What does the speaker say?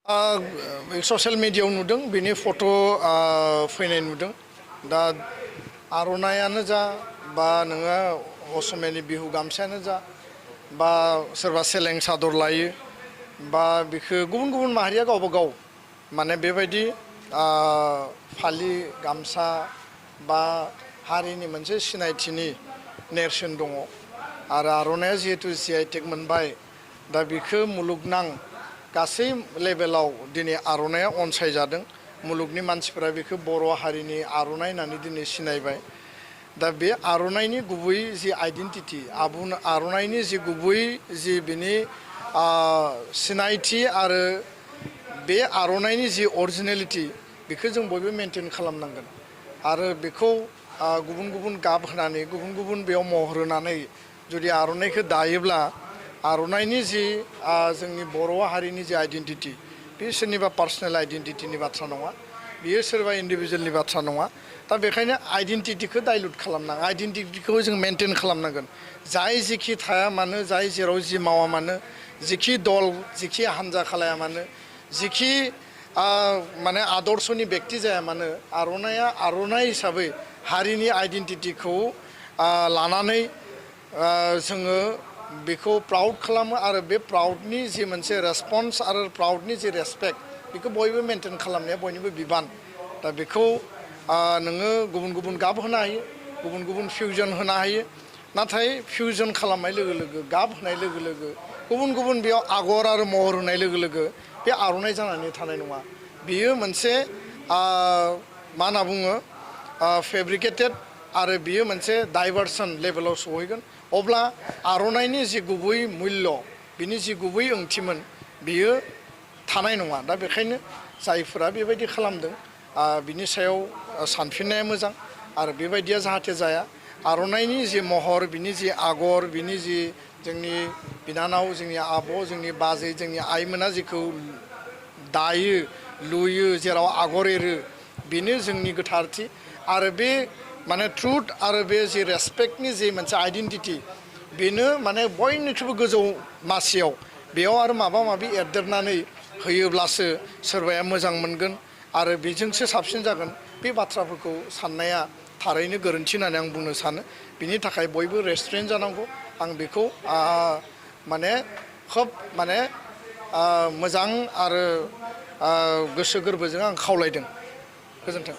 Social मिडियायाव नुदों बिनि फट' फैनाय नुदों दा आर'नायानो जा बा नोङो असमियानि बिहु गामसायानो जा बा सोरबा सेलें सादर लायो बा बेखौ गुबुन गुबुन माहारिया गावबा गाव माने बेबायदि फालि गामसा बा हारिनि मोनसे सिनायथिनि नेरसोन दङ आरो आर'नाया जिहेतु GI टेग मोनबाय दा बेखौ मुलुगनां गासै लेभेलाव दिनै आर'नाया अनसायजादों मुलुगनि मानसिफोरा बेखौ बर' हारिनि आर'नाइ होननानै दिनै सिनायबाय दा बे आर'नाइनि गुबै जि आइडेन्टिटि आर'नाइनि जि गुबै जि बिनि सिनायथि आरो बे आर'नाइनि जि अरिजिनेलिटि बेखौ जों बयबो मेनटेन खालामनांगोन आरो बेखौ गुबुन गुबुन गाब होनानै गुबुन गुबुन बेयाव महर होनानै जुदि आर'नाइखौ दायोब्ला आर'नाइनि जि जोंनि बर' हारिनि जि आइडेन्टिटि बे सोरनिबा पार्सनेल आइडेन्टिटिनि बाथ्रा नङा बियो सोरबा इन्डिभिजुवेलनि बाथ्रा नङा दा बेखायनो आइडेन्टिटिखौ डाइल्युट खालामनाङा आइडेन्टिटिखौ जों मेनटेन खालामनांगोन जाय जेखि थाया मानो जाय जेराव जि मावा मानो जिखि दल जिखि हान्जा खालाया मानो जिखि माने आदर्शनि बेक्ति जाया मानो आर'नाइया आर'नाइ हिसाबै हारिनि आइडेन्टिटिखौ लानानै जोङो बेखौ प्राउड खालामो आरो बे प्राउडनि जि मोनसे रेसपन्स आरो प्राउडनि जि रेसपेक्ट बेखौ बयबो मेनटेन खालामनाया बयनिबो बिबान दा बेखौ नोङो गुबुन गुबुन गाब होनो हायो गुबुन गुबुन फिउजन होनो हायो नाथाय फिउजन खालामनाय लोगो लोगो गाब होनाय लोगो लोगो गुबुन गुबुन बेयाव आगर आरो महर होनाय लोगो लोगो बे आर'नाइ जानानै थानाय नङा बियो मोनसे मा होनना बुङो फेब्रिकेटेड आरो बियो मोनसे डाइभार्सन लेभेलाव सहैगोन अब्ला आर'नाइनि जि गुबै मुल्य बिनि जि गुबै ओंथिमोन बियो थानाय नङा दा बेखायनो जायफोरा बेबायदि खालामदों बिनि सायाव सानफिननाया मोजां आरो बेबायदिया जाहाथे जाया आर'नाइनि जि महर बिनि जि आगर बिनि जि जोंनि बिनानाव जोंनि आब' जोंनि बाजै जोंनि आइमोना जिखौ दायो लुयो जेराव आगर एरो बेनो जोंनि गोथारथि आरो बे माने ट्रुथ आरो बे जि रेसपेक्टनि जि मोनसे आइडेन्टिटि बेनो माने बयनिख्रुइबो गोजौ मासियाव बेयाव आरो माबा माबि एरदेरनानै होयोब्लासो सोरबाया मोजां मोनगोन आरो बेजोंसो साबसिन जागोन बे बाथ्राफोरखौ साननाया थारैनो गोरोन्थि होननानै आं बुंनो सानो बिनि थाखाय बयबो रेस्ट्रेन्ट जानांगौ आं बेखौ माने खोब माने मोजां आरो गोसो गोरबोजों आं खावलायदों गोजोन्थों।